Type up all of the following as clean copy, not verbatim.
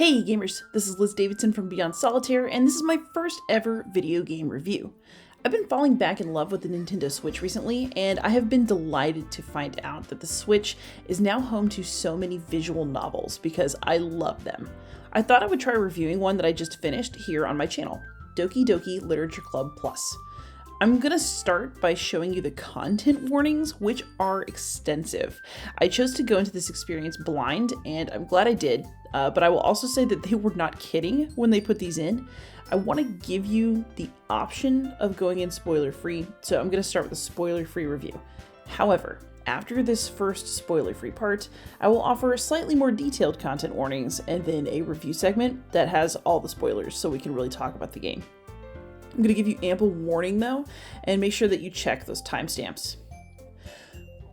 Hey gamers, this is Liz Davidson from Beyond Solitaire, and this is my first ever video game review. I've been falling back in love with the Nintendo Switch recently, and I have been delighted to find out that the Switch is now home to so many visual novels because I love them. I thought I would try reviewing one that I just finished here on my channel, Doki Doki Literature Club Plus. I'm gonna start by showing you the content warnings, which are extensive. I chose to go into this experience blind, and I'm glad I did, but I will also say that they were not kidding when they put these in. I want to give you the option of going in spoiler-free, so I'm gonna start with a spoiler-free review. However, after this first spoiler-free part, I will offer slightly more detailed content warnings and then a review segment that has all the spoilers so we can really talk about the game. I'm going to give you ample warning though, and make sure that you check those timestamps.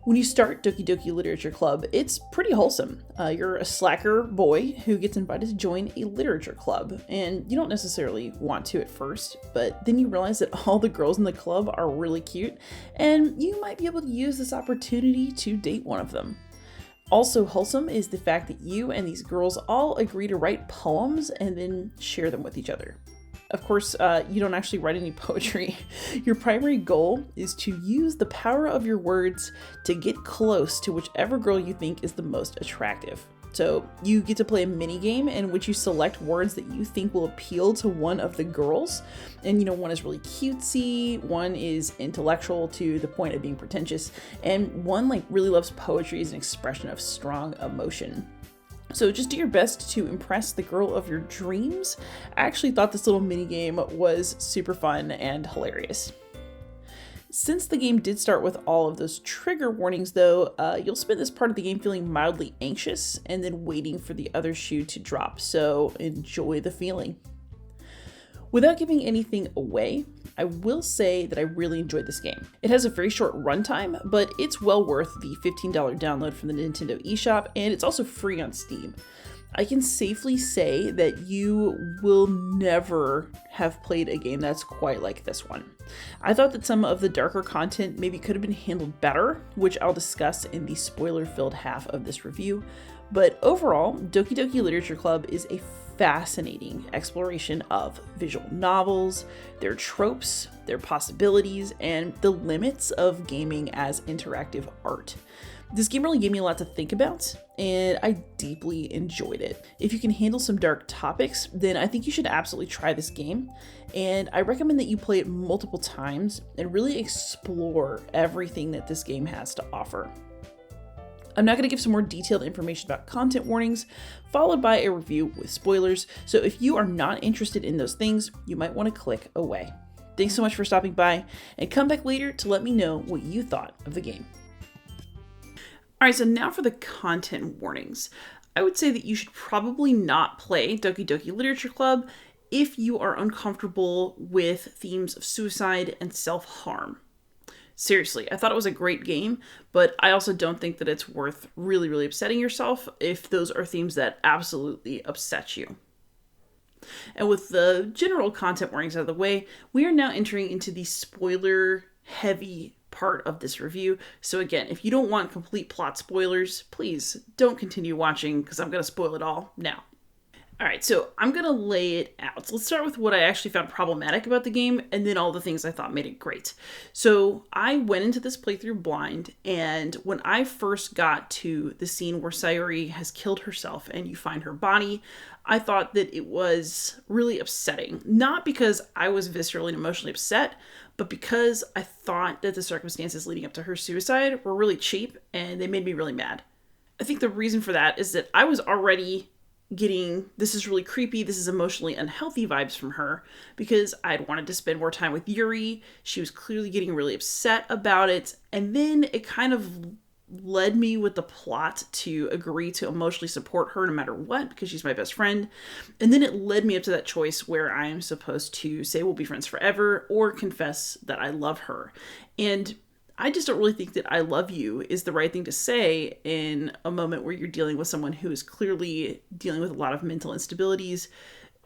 When you start Doki Doki Literature Club, it's pretty wholesome. You're a slacker boy who gets invited to join a literature club, and you don't necessarily want to at first, but then you realize that all the girls in the club are really cute, and you might be able to use this opportunity to date one of them. Also wholesome is the fact that you and these girls all agree to write poems and then share them with each other. Of course, you don't actually write any poetry. Your primary goal is to use the power of your words to get close to whichever girl you think is the most attractive. So you get to play a mini game in which you select words that you think will appeal to one of the girls. And one is really cutesy, one is intellectual to the point of being pretentious, and one really loves poetry as an expression of strong emotion. So just do your best to impress the girl of your dreams. I actually thought this little mini game was super fun and hilarious. Since the game did start with all of those trigger warnings though, you'll spend this part of the game feeling mildly anxious and then waiting for the other shoe to drop, so enjoy the feeling. Without giving anything away, I will say that I really enjoyed this game. It has a very short runtime, but it's well worth the $15 download from the Nintendo eShop, and it's also free on Steam. I can safely say that you will never have played a game that's quite like this one. I thought that some of the darker content maybe could have been handled better, which I'll discuss in the spoiler-filled half of this review, but overall, Doki Doki Literature Club is a fascinating exploration of visual novels, their tropes, their possibilities, and the limits of gaming as interactive art. This game really gave me a lot to think about, and I deeply enjoyed it. If you can handle some dark topics, then I think you should absolutely try this game, and I recommend that you play it multiple times and really explore everything that this game has to offer. I'm now going to give some more detailed information about content warnings, followed by a review with spoilers, so if you are not interested in those things, you might want to click away. Thanks so much for stopping by, and come back later to let me know what you thought of the game. Alright, so now for the content warnings. I would say that you should probably not play Doki Doki Literature Club if you are uncomfortable with themes of suicide and self-harm. Seriously, I thought it was a great game, but I also don't think that it's worth really upsetting yourself if those are themes that absolutely upset you. And with the general content warnings out of the way, we are now entering into the spoiler-heavy part of this review. So again, if you don't want complete plot spoilers, please don't continue watching because I'm going to spoil it all now. Alright, so I'm going to lay it out. So let's start with what I actually found problematic about the game, and then all the things I thought made it great. So I went into this playthrough blind, and when I first got to the scene where Sayori has killed herself and you find her body, I thought that it was really upsetting. Not because I was viscerally and emotionally upset, but because I thought that the circumstances leading up to her suicide were really cheap, and they made me really mad. I think the reason for that is that I was already getting, this is really creepy, this is emotionally unhealthy vibes from her, because I'd wanted to spend more time with Yuri. She was clearly getting really upset about it, and then it kind of led me with the plot to agree to emotionally support her no matter what, because she's my best friend. And then it led me up to that choice where I am supposed to say we'll be friends forever or confess that I love her. And I just don't really think that I love you is the right thing to say in a moment where you're dealing with someone who is clearly dealing with a lot of mental instabilities,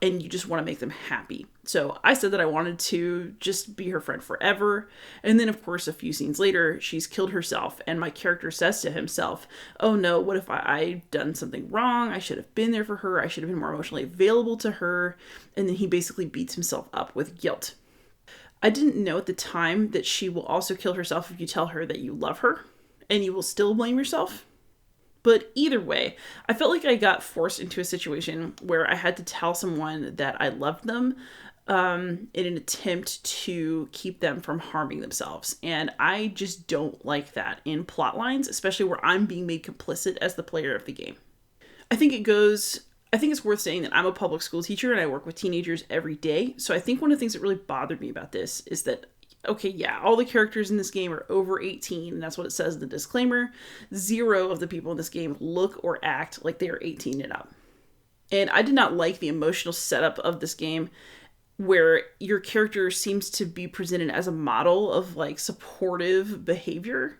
and you just want to make them happy. So I said that I wanted to just be her friend forever. And then, of course, a few scenes later, she's killed herself. And my character says to himself, oh no, what if I done something wrong? I should have been there for her. I should have been more emotionally available to her. And then he basically beats himself up with guilt. I didn't know at the time that she will also kill herself if you tell her that you love her and you will still blame yourself. But either way, I felt like I got forced into a situation where I had to tell someone that I loved them in an attempt to keep them from harming themselves. And I just don't like that in plot lines, especially where I'm being made complicit as the player of the game. I think it's worth saying that I'm a public school teacher and I work with teenagers every day. So I think one of the things that really bothered me about this is that, okay, yeah, all the characters in this game are over 18, and that's what it says in the disclaimer. 0 of the people in this game look or act like they are 18 and up. And I did not like the emotional setup of this game where your character seems to be presented as a model of like supportive behavior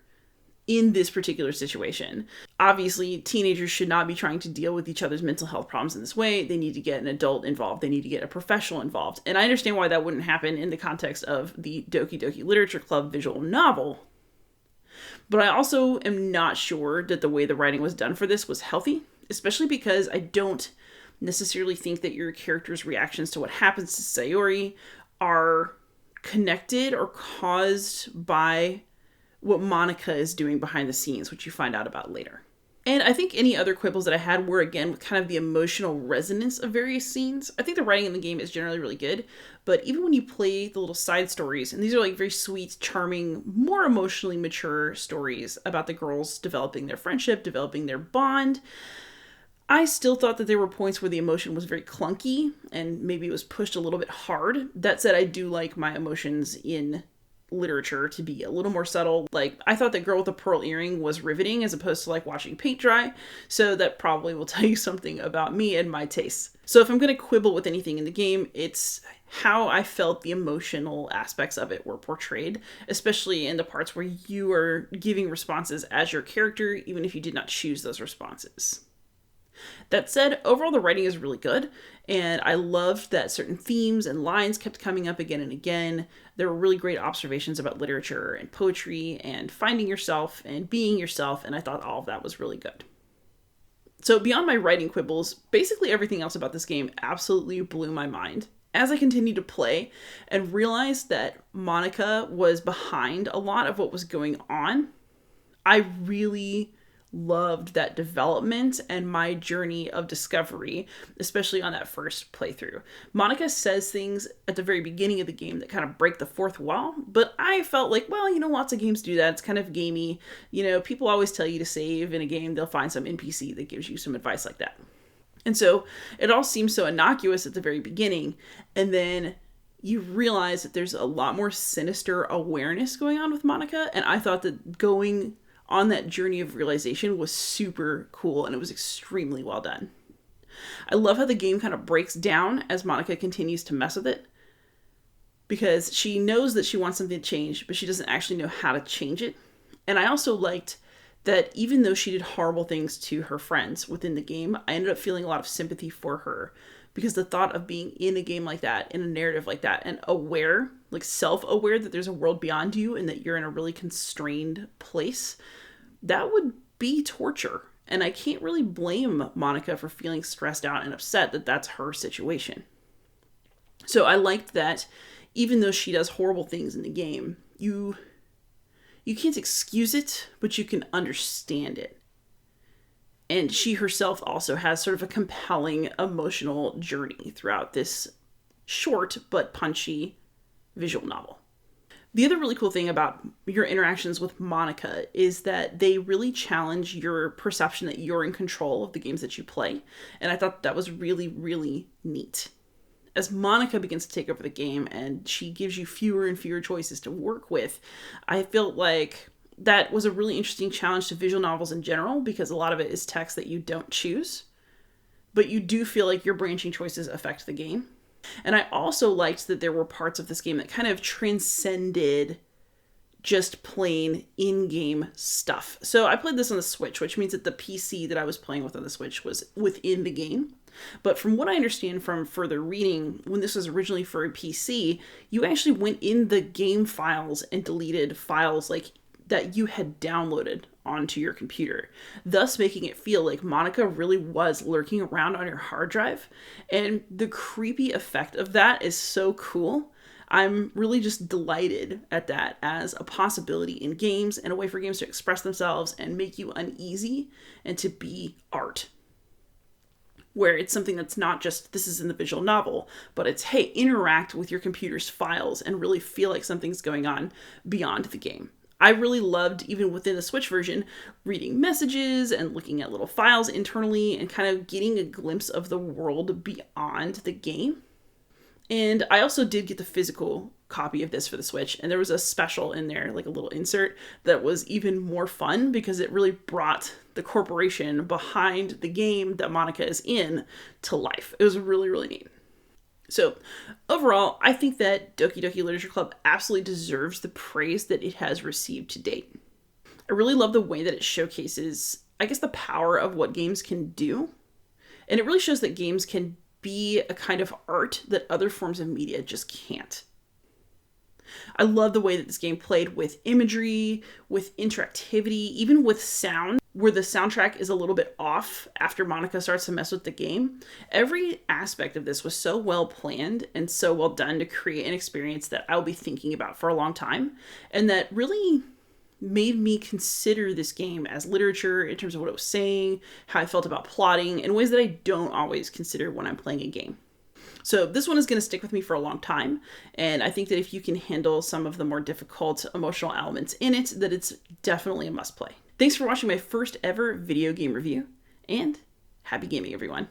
in this particular situation. Obviously, teenagers should not be trying to deal with each other's mental health problems in this way. They need to get an adult involved. They need to get a professional involved. And I understand why that wouldn't happen in the context of the Doki Doki Literature Club visual novel. But I also am not sure that the way the writing was done for this was healthy, especially because I don't necessarily think that your character's reactions to what happens to Sayori are connected or caused by what Monica is doing behind the scenes, which you find out about later. And I think any other quibbles that I had were, again, with kind of the emotional resonance of various scenes. I think the writing in the game is generally really good, but even when you play the little side stories, and these are like very sweet, charming, more emotionally mature stories about the girls developing their friendship, developing their bond, I still thought that there were points where the emotion was very clunky and maybe it was pushed a little bit hard. That said, I do like my emotions in literature to be a little more subtle. Like, I thought that Girl with the Pearl Earring was riveting as opposed to like watching paint dry. So that probably will tell you something about me and my tastes. So if I'm going to quibble with anything in the game, it's how I felt the emotional aspects of it were portrayed, especially in the parts where you are giving responses as your character, even if you did not choose those responses. That said, overall the writing is really good, and I loved that certain themes and lines kept coming up again and again. There were really great observations about literature and poetry and finding yourself and being yourself, and I thought all of that was really good. So beyond my writing quibbles, basically everything else about this game absolutely blew my mind. As I continued to play and realized that Monica was behind a lot of what was going on, I really loved that development and my journey of discovery, especially on that first playthrough. Monica says things at the very beginning of the game that kind of break the fourth wall, but I felt like, well, lots of games do that. It's kind of gamey. People always tell you to save in a game. They'll find some NPC that gives you some advice like that. And so it all seems so innocuous at the very beginning, and then you realize that there's a lot more sinister awareness going on with Monica, and I thought that going on that journey of realization was super cool, and it was extremely well done. I love how the game kind of breaks down as Monica continues to mess with it, because she knows that she wants something to change, but she doesn't actually know how to change it. And I also liked that even though she did horrible things to her friends within the game, I ended up feeling a lot of sympathy for her, because the thought of being in a game like that, in a narrative like that, and aware, like self-aware that there's a world beyond you and that you're in a really constrained place, that would be torture. And I can't really blame Monica for feeling stressed out and upset that that's her situation. So I liked that even though she does horrible things in the game, you can't excuse it, but you can understand it. And she herself also has sort of a compelling emotional journey throughout this short but punchy visual novel. The other really cool thing about your interactions with Monica is that they really challenge your perception that you're in control of the games that you play. And I thought that was really, really neat. As Monica begins to take over the game and she gives you fewer and fewer choices to work with, I felt like that was a really interesting challenge to visual novels in general, because a lot of it is text that you don't choose, but you do feel like your branching choices affect the game. And I also liked that there were parts of this game that kind of transcended just plain in-game stuff. So I played this on the Switch, which means that the PC that I was playing with on the Switch was within the game. But from what I understand from further reading, when this was originally for a PC, you actually went in the game files and deleted files like that you had downloaded onto your computer, thus making it feel like Monica really was lurking around on your hard drive. And the creepy effect of that is so cool. I'm really just delighted at that as a possibility in games and a way for games to express themselves and make you uneasy and to be art. Where it's something that's not just, this is in the visual novel, but it's, hey, interact with your computer's files and really feel like something's going on beyond the game. I really loved, even within the Switch version, reading messages and looking at little files internally and kind of getting a glimpse of the world beyond the game. And I also did get the physical copy of this for the Switch, and there was a special in there, like a little insert, that was even more fun because it really brought the corporation behind the game that Monica is in to life. It was really, really neat. So overall, I think that Doki Doki Literature Club absolutely deserves the praise that it has received to date. I really love the way that it showcases, I guess, the power of what games can do. And it really shows that games can be a kind of art that other forms of media just can't. I love the way that this game played with imagery, with interactivity, even with sound, where the soundtrack is a little bit off after Monica starts to mess with the game. Every aspect of this was so well planned and so well done to create an experience that I'll be thinking about for a long time, and that really made me consider this game as literature in terms of what it was saying, how I felt about plotting, in ways that I don't always consider when I'm playing a game. So this one is going to stick with me for a long time, and I think that if you can handle some of the more difficult emotional elements in it, that it's definitely a must play. Thanks for watching my first ever video game review, and happy gaming, everyone.